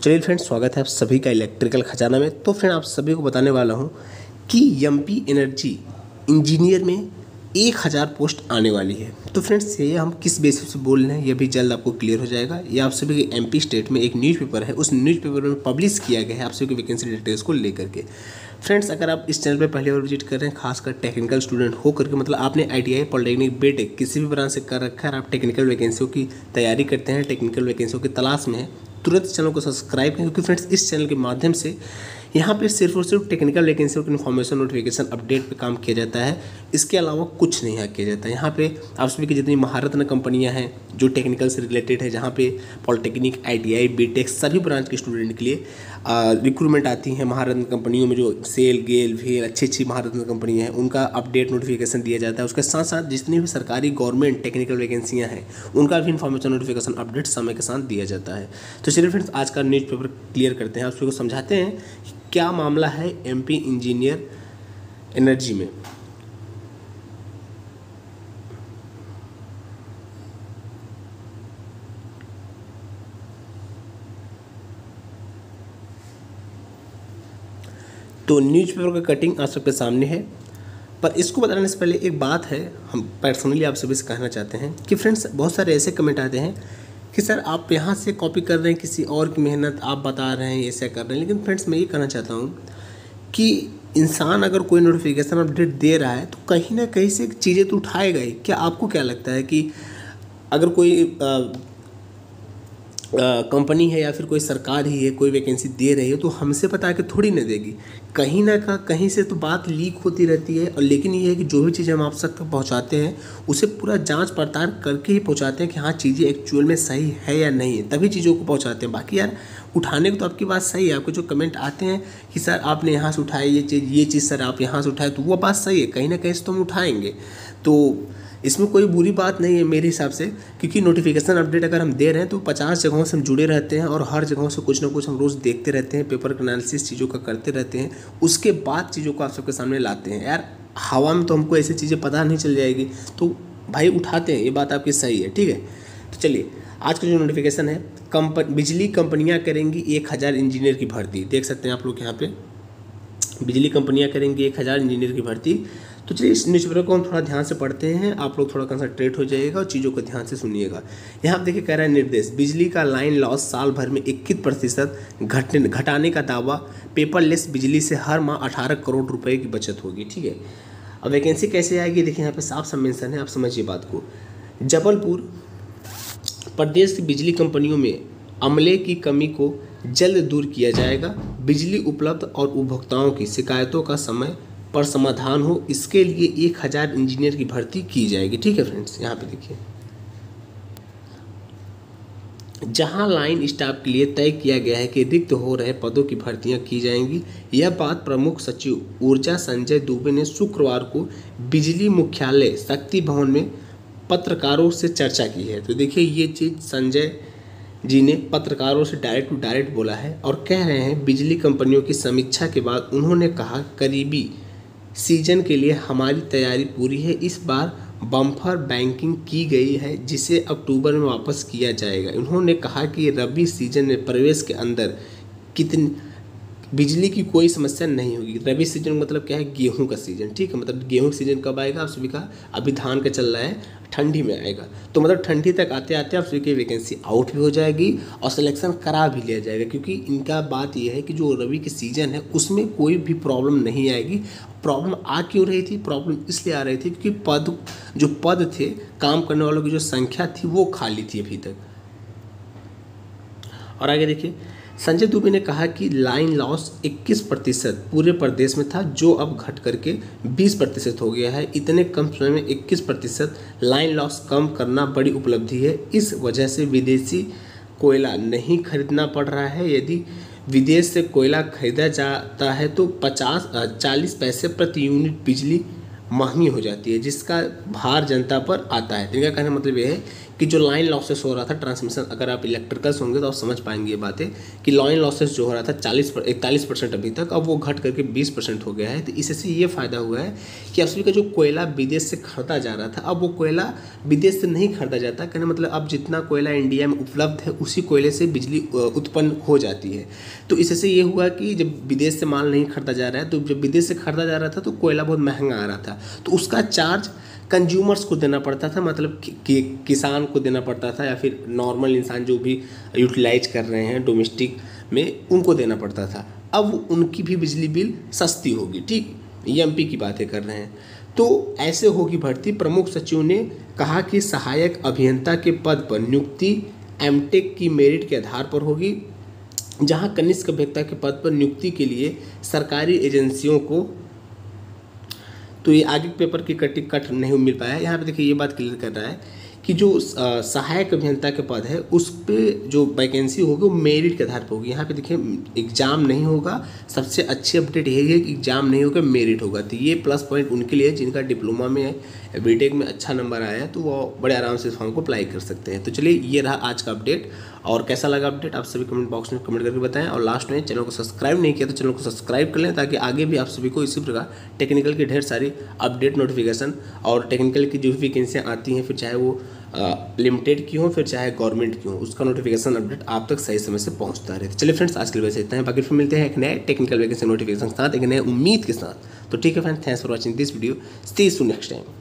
चलिए फ्रेंड्स, स्वागत है आप सभी का इलेक्ट्रिकल खजाना में। तो फ्रेंड, आप सभी को बताने वाला हूं कि एमपी एनर्जी इंजीनियर में 1000 पोस्ट आने वाली है। तो फ्रेंड्स, ये हम किस बेसिस पे बोल रहे हैं ये भी जल्द आपको क्लियर हो जाएगा। ये आप सभी के एमपी स्टेट में एक न्यूज़पेपर है, उस न्यूज़पेपर में पब्लिश किया गया है आप सभी की वैकेंसी डिटेल्स को लेकर के। फ्रेंड्स, अगर आप इस चैनल पर पहली बार विजिट कर रहे हैं, खासकर टेक्निकल स्टूडेंट हो करके, मतलब आपने ITI, पॉलिटेक्निक, बीटेक किसी भी ब्रांच से कर रखा है और आप टेक्निकल वैकेंसियों की तैयारी करते हैं, टेक्निकल वैकेंसियों की तलाश में है, तुरंत चैनल को सब्सक्राइब करें। क्योंकि फ्रेंड्स, इस चैनल के माध्यम से यहाँ पे सिर्फ और सिर्फ टेक्निकल वैकेंसियों की इन्फॉर्मेशन, नोटिफिकेशन, अपडेट पे काम किया जाता है। इसके अलावा कुछ नहीं किया जाता है। यहाँ पे आप सभी की जितनी महारत्न कंपनियाँ हैं जो टेक्निकल से रिलेटेड है, जहाँ पे पॉलिटेक्निक, ITI, बीटेक सभी ब्रांच के स्टूडेंट के लिए रिक्रूटमेंट आती हैं। महारत्न कंपनियों में जो सेल, गेल, भेल अच्छी महारत्न कंपनियाँ हैं, उनका अपडेट नोटिफिकेशन दिया जाता है। उसके साथ साथ जितनी भी सरकारी गवर्नमेंट टेक्निकल वैकेंसियाँ हैं, उनका भी इन्फॉर्मेशन, नोटिफिकेशन, अपडेट समय के साथ दिया जाता है। तो चलिए फ्रेंड्स, आज का न्यूज़पेपर क्लियर करते हैं, आप सभी को समझाते हैं कि क्या मामला है एमपी इंजीनियर एनर्जी में। तो न्यूज़पेपर का कटिंग आप सबके सामने है, पर इसको बताने से पहले एक बात है, हम पर्सनली आप सभी से कहना चाहते हैं कि फ्रेंड्स, बहुत सारे ऐसे कमेंट आते हैं कि सर आप यहाँ से कॉपी कर रहे हैं किसी और की मेहनत, आप बता रहे हैं ऐसा कर रहे हैं। लेकिन फ्रेंड्स, मैं ये कहना चाहता हूँ कि इंसान अगर कोई नोटिफिकेशन अपडेट दे रहा है तो कहीं ना कहीं से चीज़ें तो उठाएगा ही। क्या आपको क्या लगता है कि अगर कोई कंपनी है या फिर कोई सरकार ही है, कोई वैकेंसी दे रही है तो हमसे बता के थोड़ी ना देगी? कहीं ना कहीं से तो बात लीक होती रहती है। और लेकिन ये है कि जो भी चीज़ें हम आप तक पहुंचाते हैं उसे पूरा जांच पड़ताल करके ही पहुंचाते हैं कि हाँ, चीज़ें एक्चुअल में सही है या नहीं है, तभी चीज़ों को पहुंचाते हैं। बाकी यार, उठाने को तो आपकी बात सही है। आपको जो कमेंट आते हैं कि सर आपने यहाँ से उठाया ये चीज़ सर आप यहाँ से उठाए, तो वो बात सही है, कहीं ना कहीं से तो हम उठाएंगे। तो इसमें कोई बुरी बात नहीं है मेरे हिसाब से, क्योंकि नोटिफिकेशन अपडेट अगर हम दे रहे हैं तो 50 जगहों से हम जुड़े रहते हैं और हर जगहों से कुछ ना कुछ हम रोज़ देखते रहते हैं, पेपर एनालिसिस चीज़ों का करते रहते हैं, उसके बाद चीज़ों को आप सबके सामने लाते हैं। यार, हवा में तो हमको ऐसी चीज़ें पता नहीं चल जाएगी, तो भाई उठाते हैं, ये बात आपकी सही है, ठीक है। तो चलिए, आज का जो नोटिफिकेशन है, बिजली कंपनियाँ करेंगी 1000 इंजीनियर की भर्ती। देख सकते हैं आप लोग यहाँ पे, बिजली कंपनियाँ करेंगी 1000 इंजीनियर की भर्ती। तो चलिए, इस न्यूज़पेपर को हम थोड़ा ध्यान से पढ़ते हैं, आप लोग थोड़ा कंसंट्रेट हो जाइएगा और चीज़ों को ध्यान से सुनिएगा। यहाँ आप देखिए, कह रहा है निर्देश, बिजली का लाइन लॉस साल भर में 21% घटाने का दावा, पेपरलेस बिजली से हर माह 18 करोड़ रुपए की बचत होगी, ठीक है। अब वैकेंसी कैसे आएगी, देखिए यहाँ पे साफ साफ मेंशन है, आप समझिए बात को। जबलपुर प्रदेश की बिजली कंपनियों में अमले की कमी को जल्द दूर किया जाएगा। बिजली उपलब्ध और उपभोक्ताओं की शिकायतों का समय पर समाधान हो, इसके लिए 1000 इंजीनियर की भर्ती की जाएगी, ठीक है फ्रेंड्स। यहाँ पे देखिए, जहां लाइन स्टाफ के लिए तय किया गया है कि रिक्त हो रहे पदों की भर्तियां की जाएंगी। यह बात प्रमुख सचिव ऊर्जा संजय दुबे ने शुक्रवार को बिजली मुख्यालय शक्ति भवन में पत्रकारों से चर्चा की है। तो देखिए, ये चीज़ संजय जी ने पत्रकारों से डायरेक्ट टू डायरेक्ट बोला है और कह रहे हैं, बिजली कंपनियों की समीक्षा के बाद उन्होंने कहा, करीबी सीजन के लिए हमारी तैयारी पूरी है। इस बार बम्पर बैंकिंग की गई है जिसे अक्टूबर में वापस किया जाएगा। उन्होंने कहा कि रबी सीजन में प्रवेश के अंदर कितनी बिजली की कोई समस्या नहीं होगी। रबी सीजन मतलब क्या है, गेहूं का सीजन, ठीक है। मतलब गेहूं सीजन कब आएगा आप सभी का, अभी धान का चल रहा है, ठंडी में आएगा। तो मतलब ठंडी तक आते आते आप सभी की वैकेंसी आउट भी हो जाएगी और सिलेक्शन करा भी लिया जाएगा, क्योंकि इनका बात यह है कि जो रबी की सीजन है उसमें कोई भी प्रॉब्लम नहीं आएगी। प्रॉब्लम आ क्यों रही थी, प्रॉब्लम इसलिए आ रही थी क्योंकि जो पद थे, काम करने वालों की जो संख्या थी वो खाली थी अभी तक। और आगे देखिए, संजय दुबे ने कहा कि लाइन लॉस 21% पूरे प्रदेश में था, जो अब घट करके 20% हो गया है। इतने कम समय में 21% लाइन लॉस कम करना बड़ी उपलब्धि है। इस वजह से विदेशी कोयला नहीं खरीदना पड़ रहा है। यदि विदेश से कोयला खरीदा जाता है तो 40 पैसे प्रति यूनिट बिजली महंगी हो जाती है, जिसका भार जनता पर आता है। तो इनका कहने का मतलब यह है कि जो लाइन लॉसेस हो रहा था ट्रांसमिशन, अगर आप इलेक्ट्रिकल्स होंगे तो आप समझ पाएंगे ये बातें कि लाइन लॉसेस जो हो रहा था 41% अभी तक, अब वो घट करके 20% हो गया है। तो इससे ये फ़ायदा हुआ है कि आप सभी का जो कोयला विदेश से खरीदा जा रहा था, अब वो कोयला विदेश से नहीं खरीदा जाता। कहने मतलब अब जितना कोयला इंडिया में उपलब्ध है उसी कोयले से बिजली उत्पन्न हो जाती है। तो इससे ये हुआ कि जब विदेश से माल नहीं खरीदा जा रहा है, तो जब विदेश से खरीदा जा रहा था तो कोयला बहुत महंगा आ रहा था, तो उसका चार्ज कंज्यूमर्स को देना पड़ता था, मतलब कि किसान को देना पड़ता था, या फिर नॉर्मल इंसान जो भी यूटिलाइज कर रहे हैं डोमेस्टिक में उनको देना पड़ता था। अब उनकी भी बिजली बिल सस्ती होगी। ठीक, ये एमपी की बातें कर रहे हैं। तो ऐसे होगी भर्ती। प्रमुख सचिव ने कहा कि सहायक अभियंता के पद पर नियुक्ति एमटेक की मेरिट के आधार पर होगी, जहां कनिष्ठ अभियंता के पद पर नियुक्ति के लिए सरकारी एजेंसियों को, तो ये आगे पेपर की कट नहीं मिल पाया है। यहाँ पे देखिए ये बात क्लियर कर रहा है कि जो सहायक अभियंता के पद है उस पर जो वैकेंसी होगी वो मेरिट के आधार पर होगी। यहाँ पे देखिए एग्जाम नहीं होगा। सबसे अच्छी अपडेट यही है कि एग्जाम नहीं होगा, मेरिट होगा। तो ये प्लस पॉइंट उनके लिए जिनका डिप्लोमा में बीटेक में अच्छा नंबर आया है, तो वो बड़े आराम से इस फॉर्म को अप्लाई कर सकते हैं। तो चलिए ये रहा आज का अपडेट, और कैसा लगा अपडेट आप सभी कमेंट बॉक्स में कमेंट करके बताएं। और लास्ट में चैनल को सब्सक्राइब नहीं किया तो चैनल को सब्सक्राइब कर लें, ताकि आगे भी आप सभी को इसी प्रकार टेक्निकल की ढेर सारी अपडेट नोटिफिकेशन और टेक्निकल की जो भी वैकेंसियाँ आती हैं, फिर चाहे वो लिमिटेड की हो फिर चाहे गवर्नमेंट की हो, उसका नोटिफिकेशन अपडेट आप तक सही समय से पहुंचता रहे। चलिए फ्रेंड्स, आज के लिए वैसे इतना है। बाकी फिर मिलते हैं एक नए टेक्निकल वैकेंसी नोटिफिकेशन के साथ, एक नए उम्मीद के साथ। तो ठीक है friends, thanks for watching this video, see you next time.